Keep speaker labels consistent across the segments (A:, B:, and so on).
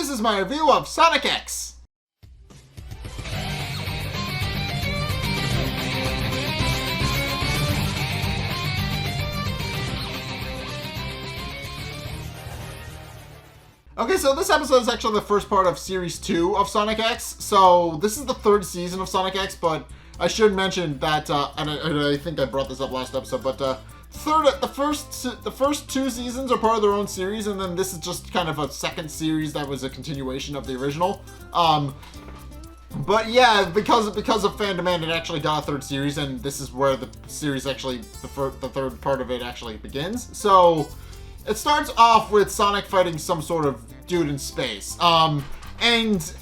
A: this is my review of Sonic X. Okay, so this episode is actually the first part of Series 2 of Sonic X. So this is the third season of Sonic X, but I should mention that, and I think I brought this up last episode, but the first two seasons are part of their own series, and then this is just kind of a second series that was a continuation of the original. But yeah, because of fan demand, it actually got a third series, and this is where the series actually, the third part of it actually begins. So it starts off with Sonic fighting some sort of dude in space. And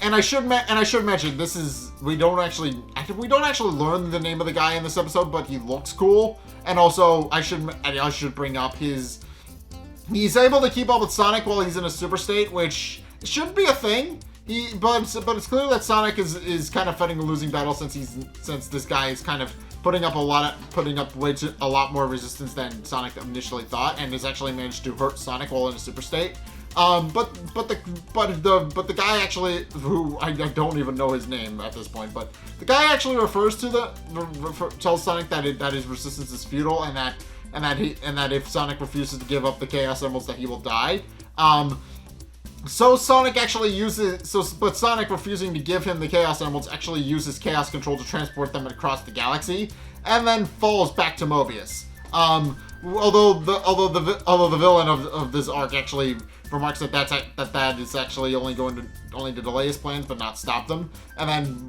A: I should mention, this is, we don't actually learn the name of the guy in this episode, but he looks cool. And also I should bring up he's able to keep up with Sonic while he's in a super state, which should be a thing. But it's clear that Sonic is kind of fighting a losing battle since this guy is kind of putting up a lot more resistance than Sonic initially thought, and has actually managed to hurt Sonic while in a super state. But the guy actually, who I don't even know his name at this point, but the guy actually tells Sonic that his resistance is futile, and that if Sonic refuses to give up the Chaos Emeralds, that he will die. So Sonic refusing to give him the Chaos Emeralds actually uses Chaos Control to transport them across the galaxy, and then falls back to Mobius. Although the villain of this arc actually remarks that is actually only to delay his plans but not stop them, and then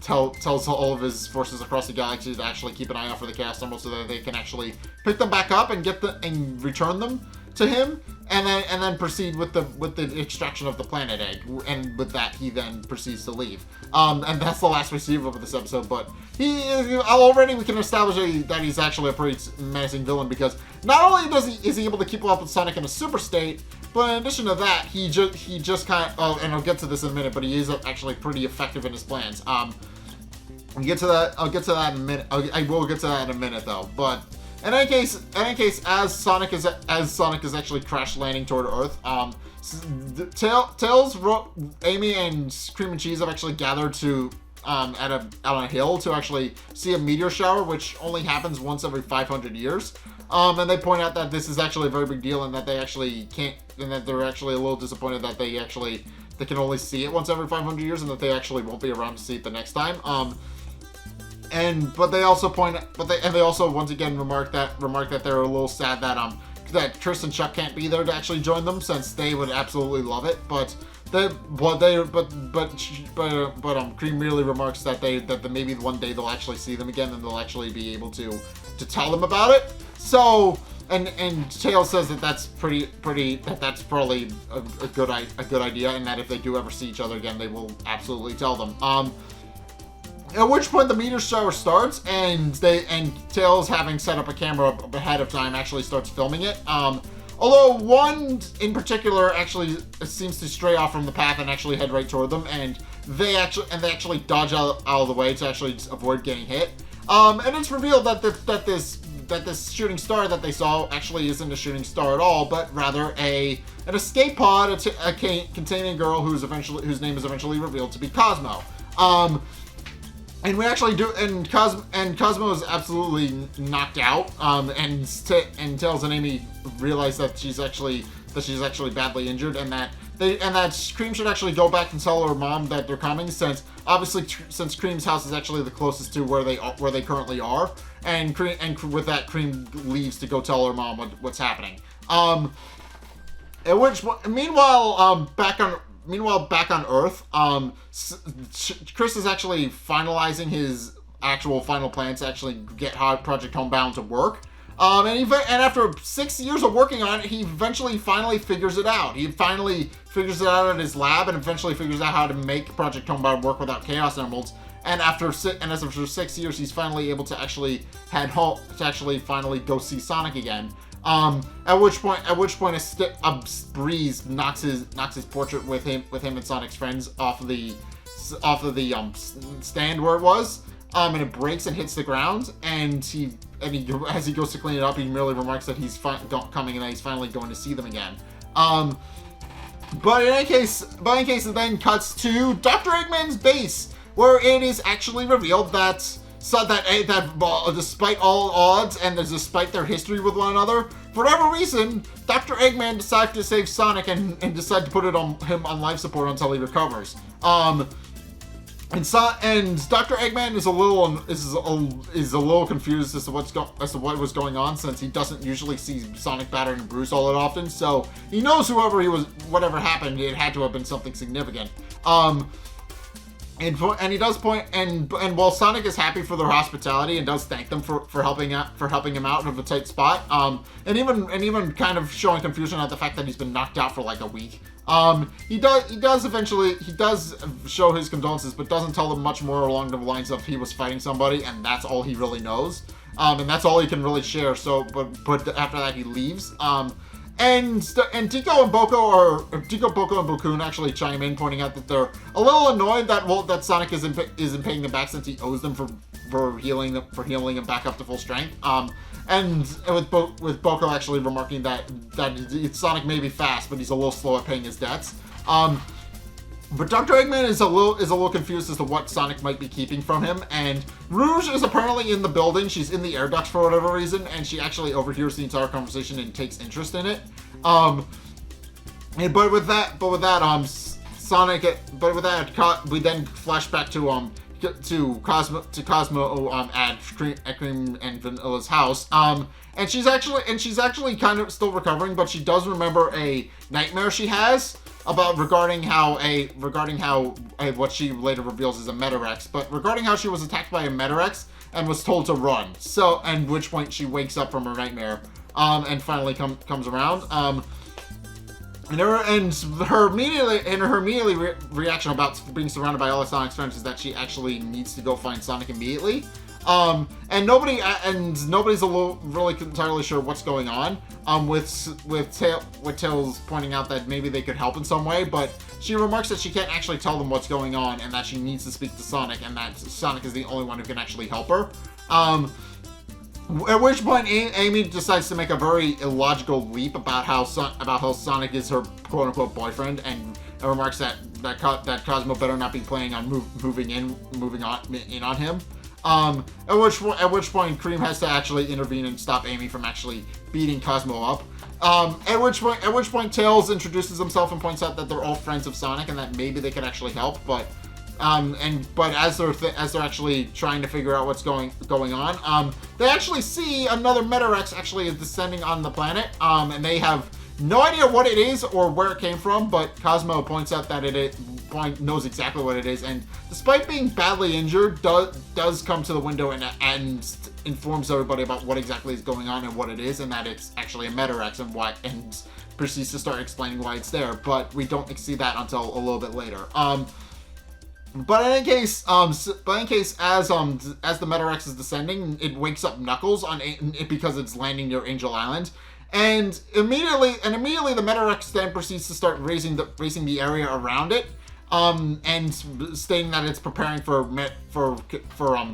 A: tells all of his forces across the galaxy to actually keep an eye out for the Chaos Emeralds so that they can actually pick them back up and return them to him, and then proceed with the extraction of the planet egg, and with that he then proceeds to leave. And that's the last we see of this episode. But already we can establish that he's actually a pretty menacing villain, because not only is he able to keep up with Sonic in a super state, but in addition to that, he just kind of, and I'll get to this in a minute, but he is actually pretty effective in his plans. I'll get to that in a minute. I will get to that in a minute though, but. In any case, as Sonic is actually crash landing toward Earth, Tails, Amy, and Cream and Cheese have actually gathered out on a hill to actually see a meteor shower, which only happens once every 500 years. And they point out that this is actually a very big deal, and that they actually can't, and that they're actually a little disappointed that they can only see it once every 500 years, and that they actually won't be around to see it the next time. But they also once again remark that they're a little sad that Chris and Chuck can't be there to actually join them, since they would absolutely love it. But Cream merely remarks that maybe one day they'll actually see them again, and they'll actually be able to tell them about it. So and Tails says that's that's probably a good idea, and that if they do ever see each other again, they will absolutely tell them. At which point the meteor shower starts, and Tails, having set up a camera ahead of time, actually starts filming it. Although one in particular actually seems to stray off from the path and actually head right toward them, and they actually dodge out of the way to actually avoid getting hit. And it's revealed that this shooting star that they saw actually isn't a shooting star at all, but rather an escape pod containing a girl whose name is eventually revealed to be Cosmo. And we actually do, and Cosmo is absolutely knocked out. And Tails and Amy realize that she's actually badly injured, and that Cream should actually go back and tell her mom that they're coming, since Cream's house is actually the closest to where they currently are, and with that, Cream leaves to go tell her mom what's happening. Meanwhile, back on Earth, Chris is actually finalizing his actual final plans to actually get Project Homebound to work. And after 6 years of working on it, he finally figures it out. He finally figures it out at his lab, and eventually figures out how to make Project Homebound work without Chaos Emeralds. And after 6 years, he's finally able to actually head home to actually finally go see Sonic again. At which point a breeze knocks his portrait with him and Sonic's friends off of the stand where it was, and it breaks and hits the ground. And as he goes to clean it up, he merely remarks that he's coming and that he's finally going to see them again. But in any case, it then cuts to Dr. Eggman's base, where it is actually revealed that despite all odds and despite their history with one another, for whatever reason, Dr. Eggman decided to save Sonic and decide to put him on life support until he recovers. And Dr. Eggman is a little confused as to what was going on, since he doesn't usually see Sonic battered and bruised all that often. So he knows whatever happened, it had to have been something significant. And he does point, and while Sonic is happy for their hospitality and does thank them for helping him out of a tight spot, and even kind of showing confusion at the fact that he's been knocked out for like a week. He does show his condolences, but doesn't tell them much more along the lines of he was fighting somebody, and that's all he really knows. And that's all he can really share. So, but after that he leaves. And Tico and Boko and Bokun actually chime in, pointing out that they're a little annoyed that Sonic isn't paying them back, since he owes them for healing him back up to full strength. And with Boko actually remarking that Sonic may be fast, but he's a little slow at paying his debts. But Dr. Eggman is a little confused as to what Sonic might be keeping from him, and Rouge is apparently in the building. She's in the air ducts for whatever reason, and she actually overhears the entire conversation and takes interest in it. We then flash back to Cosmo at Cream and Vanilla's house. And she's actually kind of still recovering, but she does remember a nightmare she has regarding how what she later reveals is a Metarex, but regarding how she was attacked by a Metarex and was told to run. So, and which point she wakes up from her nightmare, and finally comes around. Her immediate reaction about being surrounded by all of Sonic's friends is that she actually needs to go find Sonic immediately. And nobody's really entirely sure what's going on. With Tails pointing out that maybe they could help in some way, but she remarks that she can't actually tell them what's going on, and that she needs to speak to Sonic, and that Sonic is the only one who can actually help her. At which point, Amy decides to make a very illogical leap about how Sonic is her quote-unquote boyfriend, and remarks that Cosmo better not be planning on moving on him. At which point, Cream has to actually intervene and stop Amy from actually beating Cosmo up. At which point, Tails introduces himself and points out that they're all friends of Sonic and that maybe they could actually help, but as they're actually trying to figure out what's going on, they actually see another Metarex actually is descending on the planet, and they have no idea what it is or where it came from, but Cosmo points out that knows exactly what it is, and despite being badly injured, does come to the window and informs everybody about what exactly is going on and what it is, and that it's actually a Metarex and proceeds to start explaining why it's there, but we don't see that until a little bit later. But in any case, as the Metarex is descending, it wakes up Knuckles because it's landing near Angel Island, and immediately the Metarex then proceeds to start raising the area around it, and stating that it's preparing for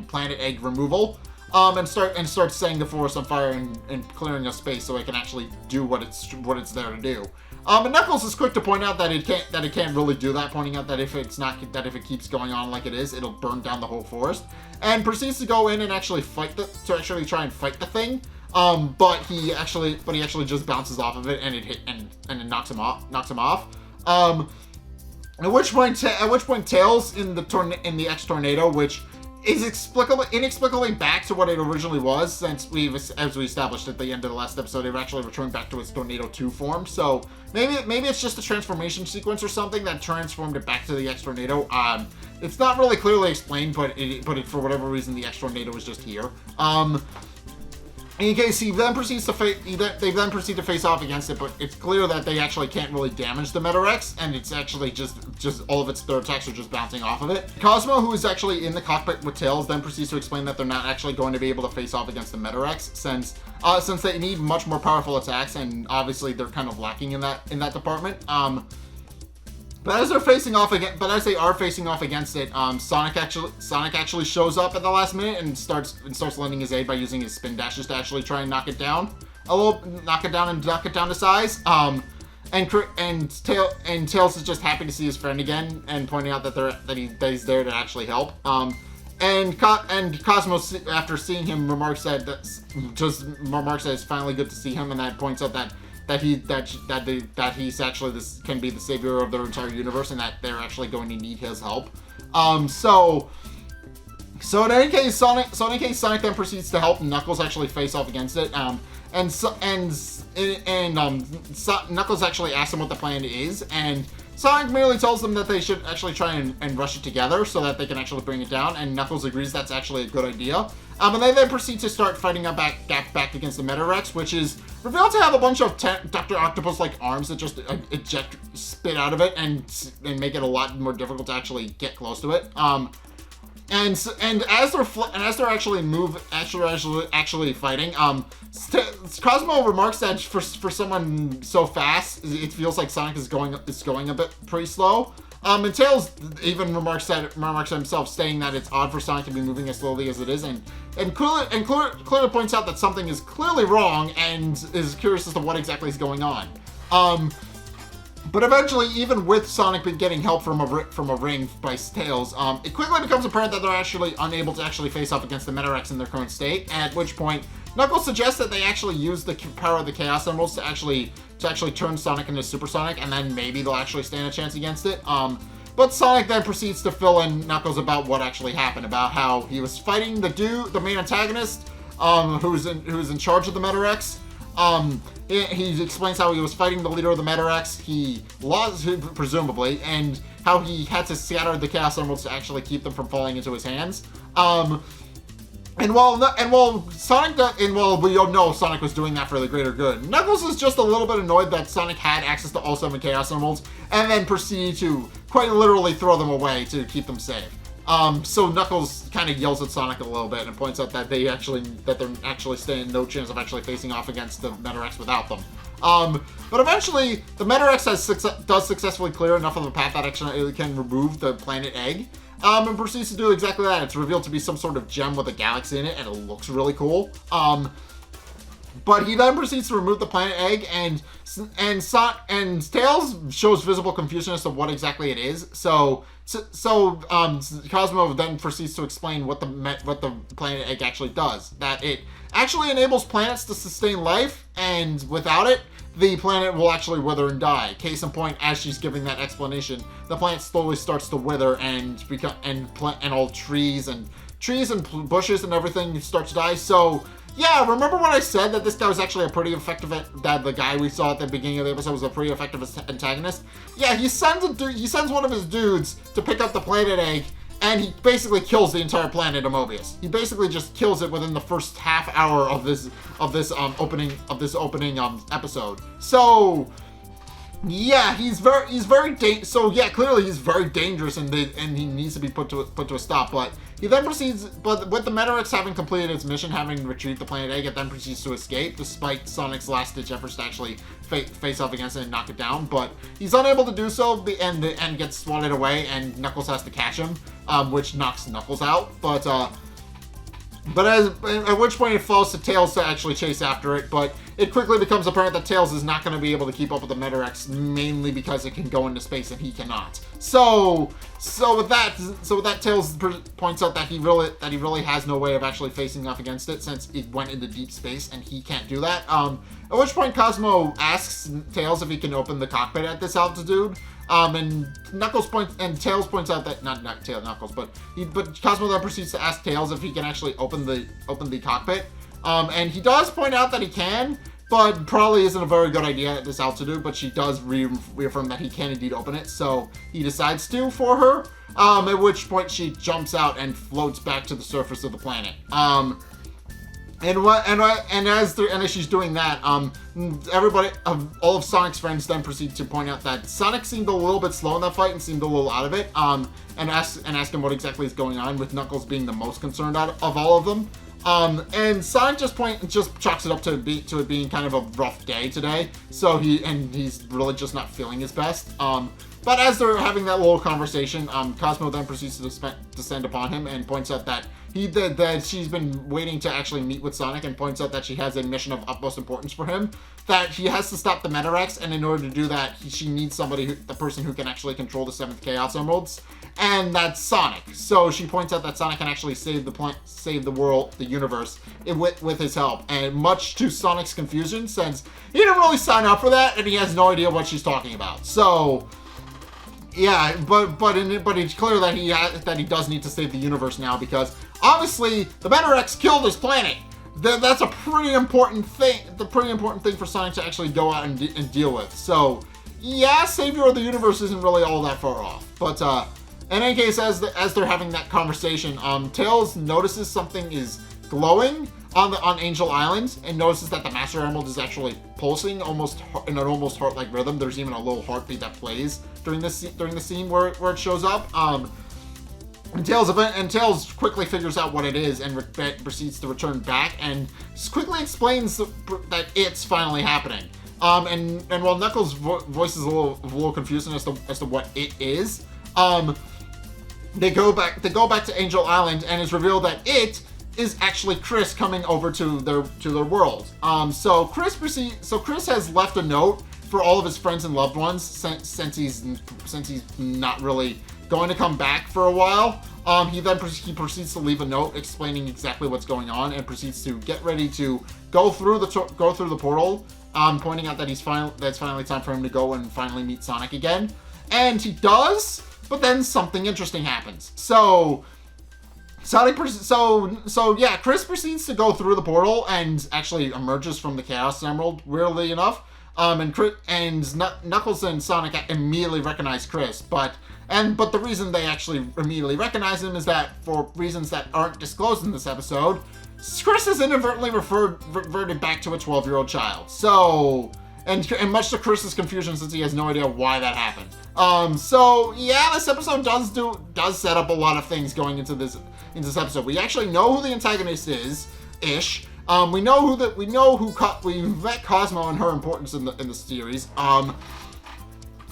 A: planet egg removal, and starts setting the forest on fire and clearing a space so it can actually do what it's there to do. And Knuckles is quick to point out that it can't really do that, pointing out that if it keeps going on like it is, it'll burn down the whole forest, and proceeds to go in and actually try and fight the thing. But he actually just bounces off of it, and it knocks him off. At which point Tails in the X Tornado, which is inexplicably back to what it originally was, since as we established at the end of the last episode, it actually returned back to its Tornado 2 form. So maybe it's just a transformation sequence or something that transformed it back to the X Tornado. It's not really clearly explained, but for whatever reason the X Tornado was just here. In case they then proceed to face off against it, but it's clear that they actually can't really damage the Metarex, and it's actually just all of their attacks are just bouncing off of it. Cosmo, who is actually in the cockpit with Tails, then proceeds to explain that they're not actually going to be able to face off against the Metarex since they need much more powerful attacks, and obviously they're kind of lacking in that department. But as they are facing off against it, Sonic actually shows up at the last minute and starts lending his aid by using his spin dashes to actually try and knock it down to size. Tails is just happy to see his friend again, and pointing out that he's there to actually help. And Cosmo, after seeing him, remarks that it's finally good to see him, and that points out that he's actually this can be the savior of their entire universe, and that they're actually going to need his help. So in any case, Sonic then proceeds to help Knuckles actually face off against it. Knuckles actually asks him what the plan is, and Sonic merely tells them that they should actually try and rush it together so that they can actually bring it down, and Knuckles agrees that's actually a good idea. And they then proceed to start fighting back against the Meta-Rex, which is revealed to have a bunch of Dr. Octopus-like arms that just spit out of it and make it a lot more difficult to actually get close to it. And as they're actually fighting, Cosmo remarks that for someone so fast, it feels like Sonic is going a bit pretty slow. And Tails even remarks himself, saying that it's odd for Sonic to be moving as slowly as it is, and clearly points out that something is clearly wrong and is curious as to what exactly is going on. But eventually, even with Sonic getting help from a ring by Tails, it quickly becomes apparent that they're actually unable to actually face off against the Meta-Rex in their current state, at which point Knuckles suggests that they actually use the power of the Chaos Emeralds to actually turn Sonic into Super Sonic, and then maybe they'll actually stand a chance against it. But Sonic then proceeds to fill in Knuckles about what actually happened, about how he was fighting the main antagonist, who's in charge of the Meta-Rex. He explains how he was fighting the leader of the Meta-Rex. He lost, presumably, and how he had to scatter the Chaos Emeralds to actually keep them from falling into his hands. And while we all know Sonic was doing that for the greater good, Knuckles is just a little bit annoyed that Sonic had access to all 7 Chaos Emeralds, and then proceeded to quite literally throw them away to keep them safe. So Knuckles kind of yells at Sonic a little bit and points out that they're actually standing no chance of actually facing off against the Meta-Rex without them. But eventually, the Meta-Rex does successfully clear enough of the path that actually it can remove the planet egg, and proceeds to do exactly that. It's revealed to be some sort of gem with a galaxy in it, and it looks really cool. But he then proceeds to remove the planet egg, and Tails shows visible confusion as to what exactly it is. So Cosmo then proceeds to explain what the planet egg actually does. That it actually enables planets to sustain life, and without it, the planet will actually wither and die. Case in point, as she's giving that explanation, the planet slowly starts to wither and all trees and bushes and everything start to die. So yeah, remember when I said that this guy was actually a pretty effective, that the guy we saw at the beginning of the episode was a pretty effective antagonist? Yeah, he sends one of his dudes to pick up the planet egg, and he basically kills the entire planet of Mobius. He basically just kills it within the first half hour of this opening episode. So yeah, clearly he's very dangerous, and he needs to be put to a stop. But he then proceeds, but with the Meta-Rex having completed its mission, having retrieved the planet egg, it then proceeds to escape, despite Sonic's last-ditch efforts to actually face off against it and knock it down. But he's unable to do so, and gets swatted away, and Knuckles has to catch him, which knocks Knuckles out. But at which point it falls to Tails to actually chase after it, but it quickly becomes apparent that Tails is not going to be able to keep up with the Meta-Rex, mainly because it can go into space and he cannot. So with that, Tails points out that he really has no way of actually facing off against it, since it went into deep space and he can't do that. At which point Cosmo asks Tails if he can open the cockpit at this altitude. And Tails points out that not Knuckles, but Cosmo then proceeds to ask Tails if he can actually open the cockpit. And he does point out that he can, but probably isn't a very good idea at this altitude. But she does reaffirm that he can indeed open it, so he decides to for her. At which point she jumps out and floats back to the surface of the planet. And as she's doing that, all of Sonic's friends then proceed to point out that Sonic seemed a little bit slow in that fight and seemed a little out of it, and ask him what exactly is going on, with Knuckles being the most concerned out of all of them. And Sonic just chalks it up to it being kind of a rough day today. So he's really just not feeling his best. But as they're having that little conversation, Cosmo then proceeds to descend upon him and points out that that she's been waiting to actually meet with Sonic, and points out that she has a mission of utmost importance for him, that he has to stop the Metarex, and in order to do that, she needs somebody, the person who can actually control the 7th Chaos Emeralds, and that's Sonic. So she points out that Sonic can actually save the world, the universe, with his help, and much to Sonic's confusion, since he didn't really sign up for that, and he has no idea what she's talking about. So yeah, but it's clear that he does need to save the universe now, because obviously the Metarex killed his planet. That's a pretty important thing. The pretty important thing for Sonic to actually go out and deal with. So yeah, savior of the universe isn't really all that far off. But in any case, as they're having that conversation, Tails notices something is glowing on Angel Island, and notices that the Master Emerald is actually pulsing in an almost heart-like rhythm. There's even a little heartbeat that plays during the scene where it shows up. And Tails quickly figures out what it is and proceeds to return back, and quickly explains that it's finally happening. And while Knuckles' voice is a little confusing as to what it is, they go back to Angel Island, and it's revealed that it is actually Chris coming over to their world. So Chris has left a note for all of his friends and loved ones, since he's not really going to come back for a while. He proceeds to leave a note explaining exactly what's going on, and proceeds to get ready to go through the portal, pointing out that it's finally time for him to go and finally meet Sonic again. And he does, but then something interesting happens. So Chris proceeds to go through the portal and actually emerges from the Chaos Emerald, weirdly enough. And Knuckles and Sonic immediately recognize Chris, but the reason they actually immediately recognize him is that, for reasons that aren't disclosed in this episode, Chris has inadvertently reverted back to a 12-year-old child. So, and much to Chris's confusion, since he has no idea why that happened. So yeah, this episode does set up a lot of things going into this episode. We actually know who the antagonist is, ish. We met Cosmo and her importance in the series.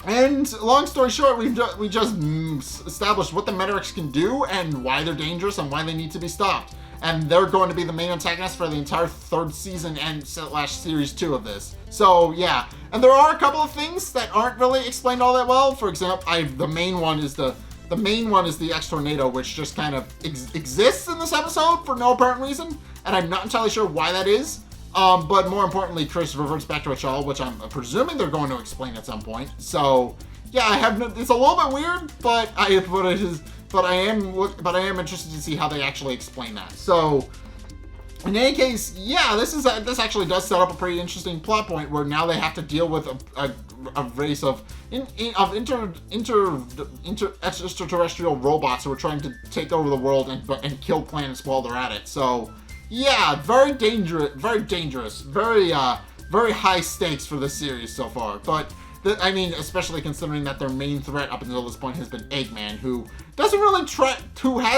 A: And long story short, we just established what the Metarex can do, and why they're dangerous, and why they need to be stopped. And they're going to be the main antagonist for the entire 3rd season and series 2 of this. So yeah, and there are a couple of things that aren't really explained all that well. For example, the main one is the X-Tornado, which just kind of exists in this episode for no apparent reason, and I'm not entirely sure why that is. But more importantly, Chris reverts back to a child, which I'm presuming they're going to explain at some point. So yeah, it's a little bit weird, but I am interested to see how they actually explain that. So in any case, yeah, this actually does set up a pretty interesting plot point, where now they have to deal with a race of extraterrestrial robots who are trying to take over the world and kill planets while they're at it. So yeah, very dangerous, very high stakes for this series so far. But I mean, especially considering that their main threat up until this point has been Eggman, who has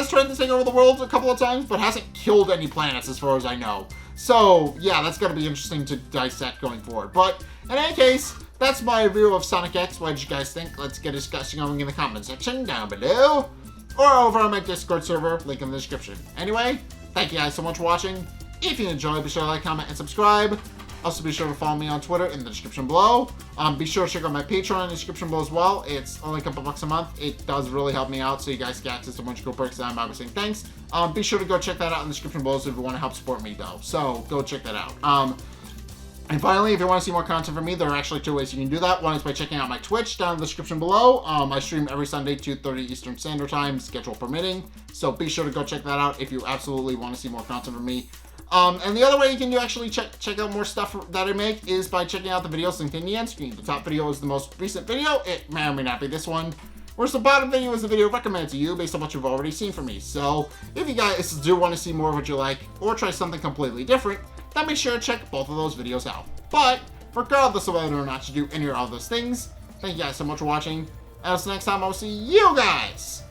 A: tried to take over the world a couple of times, but hasn't killed any planets as far as I know. So yeah, that's going to be interesting to dissect going forward. But in any case, that's my review of Sonic X. What did you guys think? Let's get a discussion going in the comment section down below, or over on my Discord server, link in the description. Anyway, thank you guys so much for watching. If you enjoyed, be sure to like, comment, and subscribe. Also, be sure to follow me on Twitter in the description below. Be sure to check out my Patreon in the description below as well. It's only a couple bucks a month. It does really help me out, so you guys get access to a bunch of cool perks, and I'm obviously saying thanks. Be sure to go check that out in the description below if you want to help support me, though. So go check that out. And finally, if you want to see more content from me, there are actually 2 ways you can do that. One is by checking out my Twitch down in the description below. I stream every Sunday, 2:30 Eastern Standard Time, schedule permitting. So be sure to go check that out if you absolutely want to see more content from me. And the other way you can actually check out more stuff that I make is by checking out the videos linked in the end screen. The top video is the most recent video. It may or may not be this one. Whereas the bottom video is the video recommended to you based on what you've already seen from me. So if you guys do want to see more of what you like, or try something completely different, then make sure to check both of those videos out. But regardless of whether or not you do any or all of those things, thank you guys so much for watching. And until next time, I'll see you guys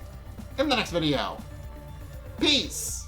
A: in the next video. Peace!